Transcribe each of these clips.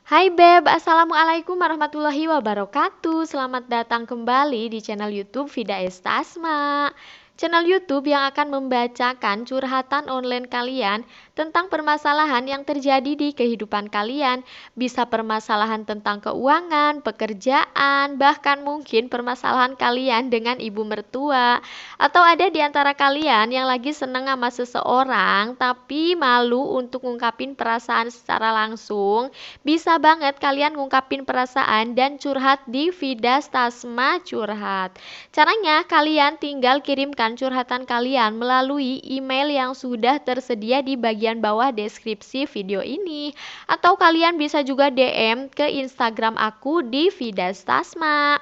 Hai Beb, Assalamualaikum warahmatullahi wabarakatuh. Selamat datang kembali di channel YouTube Vida Estasma. Channel YouTube yang akan membacakan curhatan online kalian tentang permasalahan yang terjadi di kehidupan kalian. Bisa permasalahan tentang keuangan, pekerjaan, bahkan mungkin permasalahan kalian dengan ibu mertua. Atau ada di antara kalian yang lagi seneng sama seseorang tapi malu untuk ngungkapin perasaan secara langsung. Bisa banget kalian ngungkapin perasaan dan curhat di Vida Stasma Curhat. Caranya kalian tinggal kirimkan curhatan kalian melalui email yang sudah tersedia di bagian bawah deskripsi video ini. Atau kalian bisa juga DM ke Instagram aku di Vida Stasma.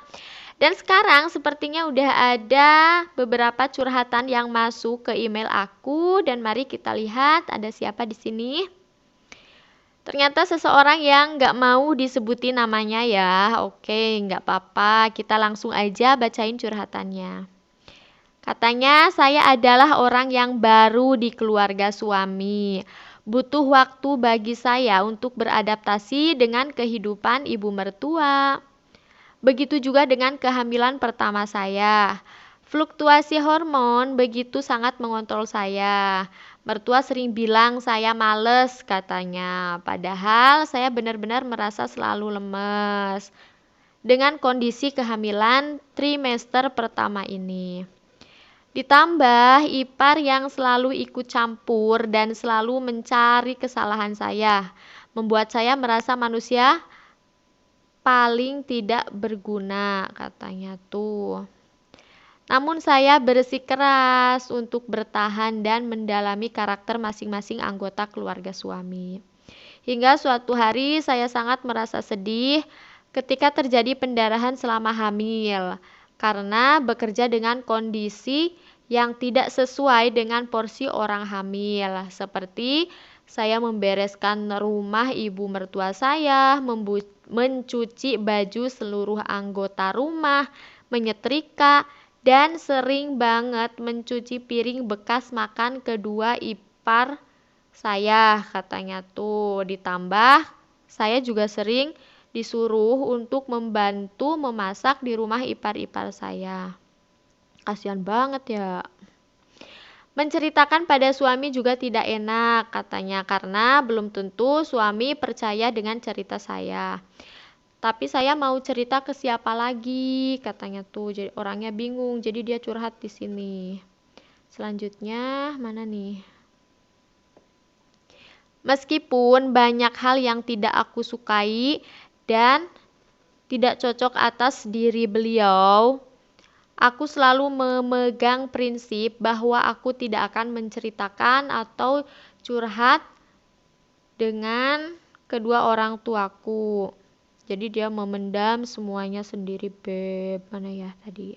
Dan sekarang sepertinya udah ada beberapa curhatan yang masuk ke email aku dan mari kita lihat ada siapa di sini. Ternyata seseorang yang nggak mau disebutin namanya ya. Oke, nggak apa-apa. Kita langsung aja bacain curhatannya. Katanya, saya adalah orang yang baru di keluarga suami. Butuh waktu bagi saya untuk beradaptasi dengan kehidupan ibu mertua. Begitu juga dengan kehamilan pertama saya. Fluktuasi hormon begitu sangat mengontrol saya. Mertua sering bilang saya males katanya. Padahal saya benar-benar merasa selalu lemes. Dengan kondisi kehamilan trimester pertama ini. Ditambah ipar yang selalu ikut campur dan selalu mencari kesalahan saya. Membuat saya merasa manusia paling tidak berguna katanya tuh. Namun saya bersikeras untuk bertahan dan mendalami karakter masing-masing anggota keluarga suami. Hingga suatu hari saya sangat merasa sedih ketika terjadi pendarahan selama hamil karena bekerja dengan kondisi yang tidak sesuai dengan porsi orang hamil, seperti saya membereskan rumah ibu mertua saya, mencuci baju seluruh anggota rumah, menyetrika, dan sering banget mencuci piring bekas makan kedua ipar saya katanya tuh. Ditambah saya juga sering disuruh untuk membantu memasak di rumah ipar-ipar saya. Kasihan banget ya. Menceritakan pada suami juga tidak enak katanya karena belum tentu suami percaya dengan cerita saya. Tapi saya mau cerita ke siapa lagi katanya tuh. Jadi orangnya bingung, jadi dia curhat di sini. Selanjutnya mana nih? Meskipun banyak hal yang tidak aku sukai dan tidak cocok atas diri beliau, aku selalu memegang prinsip bahwa aku tidak akan menceritakan atau curhat dengan kedua orang tuaku. Jadi dia memendam semuanya sendiri, Beb. Mana ya tadi?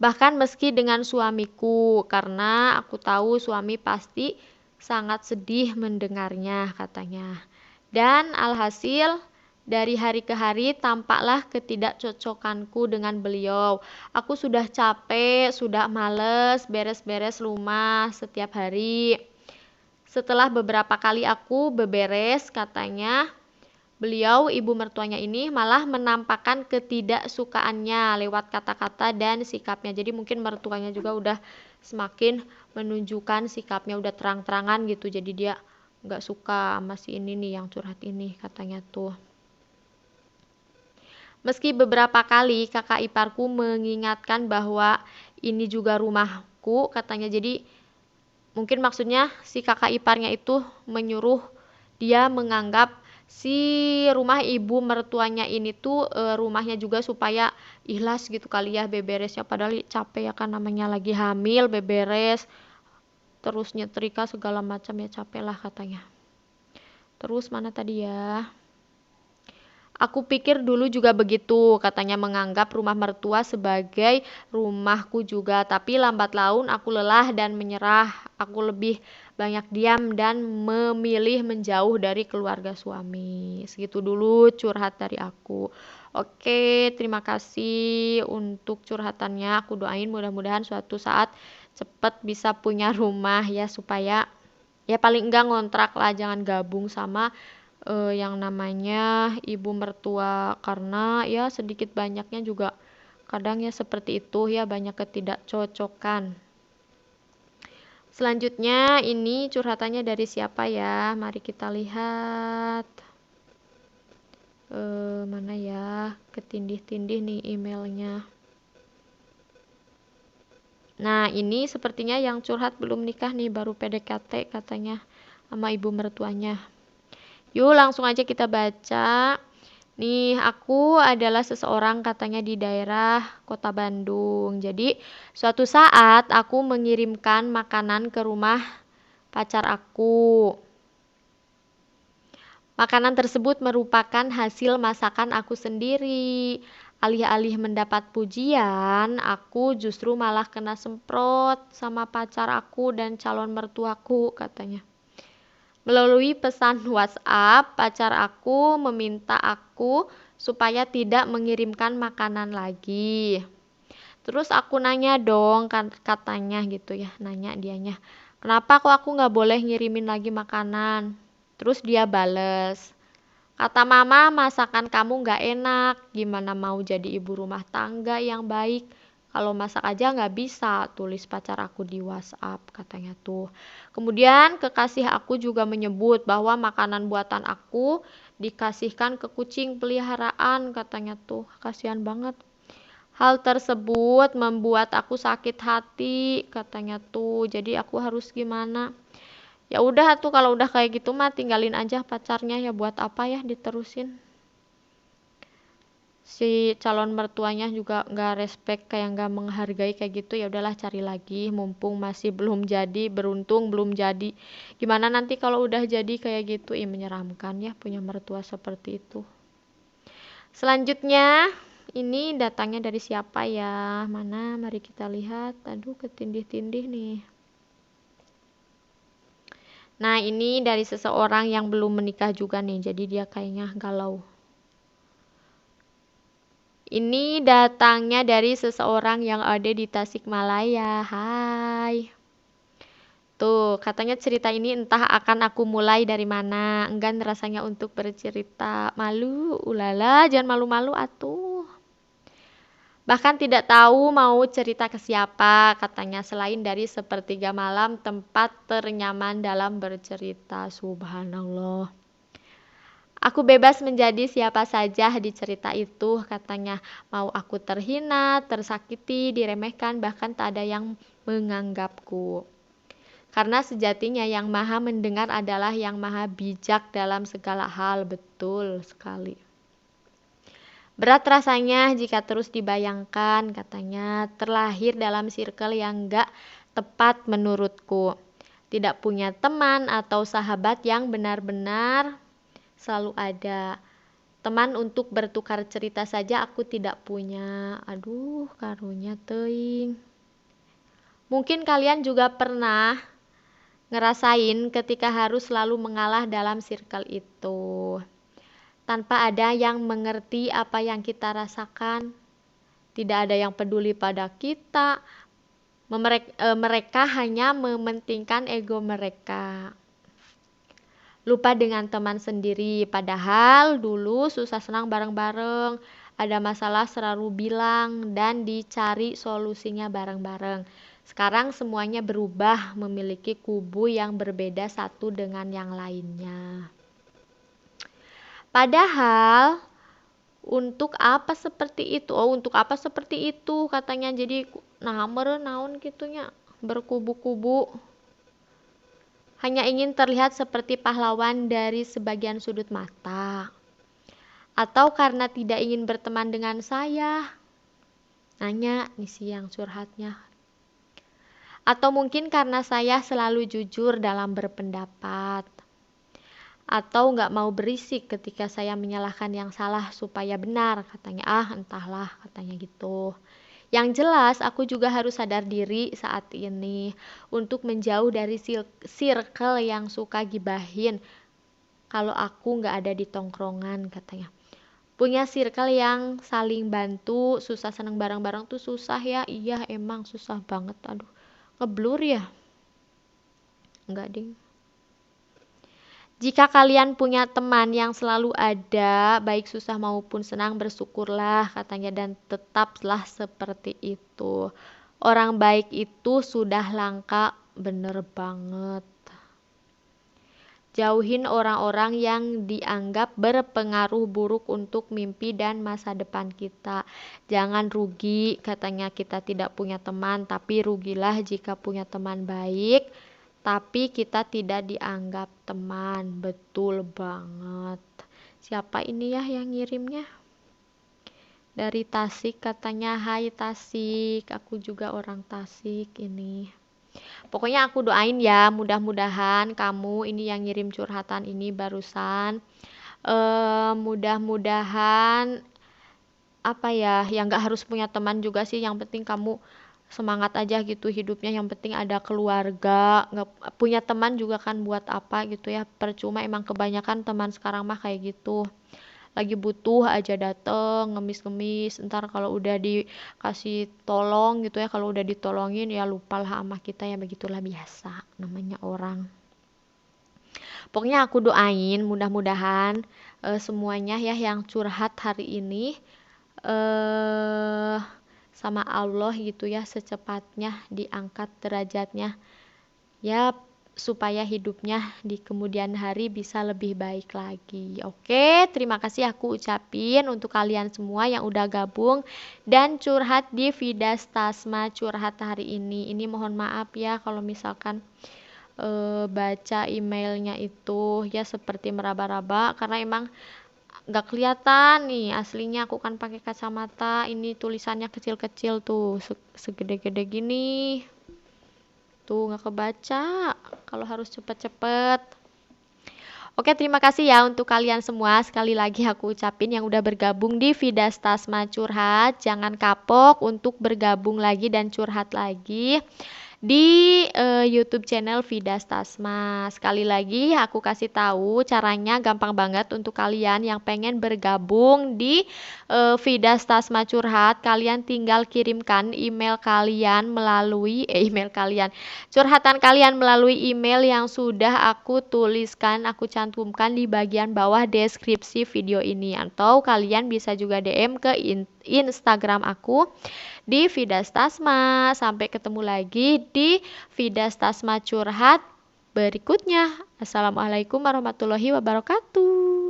Bahkan meski dengan suamiku, karena aku tahu suami pasti sangat sedih mendengarnya, katanya. Dan alhasil, dari hari ke hari tampaklah ketidakcocokanku dengan beliau. Aku sudah capek, sudah males beres-beres rumah setiap hari. Setelah beberapa kali aku beberes, katanya, beliau, ibu mertuanya ini malah menampakkan ketidaksukaannya lewat kata-kata dan sikapnya. Jadi mungkin mertuanya juga udah semakin menunjukkan sikapnya udah terang-terangan gitu. Jadi dia nggak suka sama si ini nih yang curhat ini katanya tuh. Meski beberapa kali kakak iparku mengingatkan bahwa ini juga rumahku katanya. Jadi mungkin maksudnya si kakak iparnya itu menyuruh dia menganggap si rumah ibu mertuanya ini tuh rumahnya juga supaya ikhlas gitu kali ya beberesnya, padahal capek ya kan namanya lagi hamil beberes terus nyetrika segala macam ya capek lah katanya. Terus mana tadi ya? Aku pikir dulu juga begitu, katanya menganggap rumah mertua sebagai rumahku juga. Tapi lambat laun aku lelah dan menyerah. Aku lebih banyak diam dan memilih menjauh dari keluarga suami. Segitu dulu curhat dari aku. Oke, terima kasih untuk curhatannya. Aku doain mudah-mudahan suatu saat cepat bisa punya rumah ya supaya Ya paling enggak ngontrak lah, jangan gabung sama yang namanya ibu mertua, karena ya sedikit banyaknya juga kadang ya seperti itu ya, banyak ketidakcocokan. Selanjutnya ini curhatannya dari siapa ya? Mari kita lihat. Mana ya? Ketindih-tindih nih emailnya. Nah, ini sepertinya yang curhat belum nikah nih, baru PDKT katanya sama ibu mertuanya. Yuk langsung aja kita baca. Nih, aku adalah seseorang katanya di daerah Kota Bandung. Jadi, suatu saat aku mengirimkan makanan ke rumah pacar aku. Makanan tersebut merupakan hasil masakan aku sendiri. Alih-alih mendapat pujian, aku justru malah kena semprot sama pacar aku dan calon mertuaku katanya. Melalui pesan WhatsApp, pacar aku meminta aku supaya tidak mengirimkan makanan lagi. Terus aku nanya dong, katanya gitu ya, nanya dianya. Kenapa kok aku nggak boleh ngirimin lagi makanan? Terus dia bales. Kata mama, masakan kamu nggak enak. Gimana mau jadi ibu rumah tangga yang baik? Kalau masak aja nggak bisa, tulis pacar aku di WhatsApp katanya tuh. Kemudian kekasih aku juga menyebut bahwa makanan buatan aku dikasihkan ke kucing peliharaan katanya tuh. Kasihan banget. Hal tersebut membuat aku sakit hati katanya tuh. Jadi aku harus gimana? Ya udah tuh, kalau udah kayak gitu mah tinggalin aja pacarnya, ya buat apa ya diterusin. Si calon mertuanya juga nggak respect, kayak nggak menghargai kayak gitu. Ya udahlah, cari lagi mumpung masih belum jadi, beruntung belum jadi. Gimana nanti kalau udah jadi kayak gitu? Menyeramkan ya punya mertua seperti itu. Selanjutnya ini datangnya dari siapa ya? Mana, mari kita lihat. Aduh, ketindih-tindih nih. Nah, ini dari seseorang yang belum menikah juga nih, jadi dia kayaknya galau. Ini datangnya dari seseorang yang ada di Tasikmalaya. Hai. Tuh, katanya cerita ini entah akan aku mulai dari mana. Enggan rasanya untuk bercerita. Malu, ulala, jangan malu-malu atuh. Bahkan tidak tahu mau cerita ke siapa, katanya, selain dari sepertiga malam tempat ternyaman dalam bercerita. Subhanallah. Aku bebas menjadi siapa saja di cerita itu, katanya. Mau aku terhina, tersakiti, diremehkan, bahkan tak ada yang menganggapku. Karena sejatinya yang maha mendengar adalah yang maha bijak dalam segala hal. Betul sekali. Berat rasanya jika terus dibayangkan, katanya, terlahir dalam circle yang gak tepat menurutku. Tidak punya teman atau sahabat yang benar-benar selalu ada. Teman untuk bertukar cerita saja aku tidak punya. Aduh, karunya teuing. Mungkin kalian juga pernah ngerasain ketika harus selalu mengalah dalam circle itu. Tanpa ada yang mengerti apa yang kita rasakan, tidak ada yang peduli pada kita. Mereka hanya mementingkan ego mereka. Lupa dengan teman sendiri, padahal dulu susah senang bareng-bareng, ada masalah selalu bilang dan dicari solusinya bareng-bareng. Sekarang semuanya berubah, memiliki kubu yang berbeda satu dengan yang lainnya. Padahal untuk apa seperti itu? Oh, untuk apa seperti itu katanya. Jadi naon gitunya, berkubu-kubu. Hanya ingin terlihat seperti pahlawan dari sebagian sudut mata. Atau karena tidak ingin berteman dengan saya? Nanya nih si yang curhatnya. Atau mungkin karena saya selalu jujur dalam berpendapat. Atau nggak mau berisik ketika saya menyalahkan yang salah supaya benar, katanya. Entahlah, katanya gitu. Yang jelas aku juga harus sadar diri saat ini untuk menjauh dari circle yang suka gibahin kalau aku nggak ada di tongkrongan, katanya. Punya circle yang saling bantu, susah seneng bareng-bareng tuh susah ya. Iya, emang susah banget. Aduh, ngeblur ya? Enggak ding. Jika kalian punya teman yang selalu ada, baik susah maupun senang, bersyukurlah katanya dan tetaplah seperti itu. Orang baik itu sudah langka, bener banget. Jauhin orang-orang yang dianggap berpengaruh buruk untuk mimpi dan masa depan kita. Jangan rugi katanya kita tidak punya teman, tapi rugilah jika punya teman baik tapi kita tidak dianggap teman. Betul banget. Siapa ini ya yang ngirimnya? Dari Tasik katanya, hai Tasik, aku juga orang Tasik ini. Pokoknya aku doain ya, mudah-mudahan kamu ini yang ngirim curhatan ini barusan, mudah-mudahan apa ya, yang nggak harus punya teman juga sih, yang penting kamu semangat aja gitu hidupnya, yang penting ada keluarga. Nggak punya teman juga kan buat apa gitu ya, percuma, emang kebanyakan teman sekarang mah kayak gitu, lagi butuh aja dateng ngemis-ngemis, entar kalau udah dikasih tolong gitu ya, kalau udah ditolongin ya lupalah sama kita, ya begitulah biasa namanya orang. Pokoknya aku doain mudah-mudahan semuanya ya yang curhat hari ini eh sama Allah gitu ya secepatnya diangkat derajatnya ya, supaya hidupnya di kemudian hari bisa lebih baik lagi. Oke, terima kasih aku ucapin untuk kalian semua yang udah gabung dan curhat di Vidas Tasma curhat hari ini. Ini mohon maaf ya kalau misalkan baca emailnya itu ya seperti meraba-raba, karena emang nggak kelihatan nih aslinya, aku kan pakai kacamata, ini tulisannya kecil-kecil tuh segede-gede gini tuh, nggak kebaca kalau harus cepet-cepet. Oke, terima kasih ya untuk kalian semua. Sekali lagi aku ucapin yang udah bergabung di Vidas Tasma Curhat. Jangan kapok untuk bergabung lagi dan curhat lagi di YouTube channel Vidas Tasma. Sekali lagi aku kasih tahu caranya gampang banget untuk kalian yang pengen bergabung di Vidas Tasma Curhat. Kalian tinggal kirimkan email kalian melalui email kalian. Curhatan kalian melalui email yang sudah aku tuliskan, aku cantumkan di bagian bawah deskripsi video ini, atau kalian bisa juga DM ke Instagram aku di Vidas Tasma. Sampai ketemu lagi di Vidas Tasma Curhat berikutnya. Assalamualaikum warahmatullahi wabarakatuh.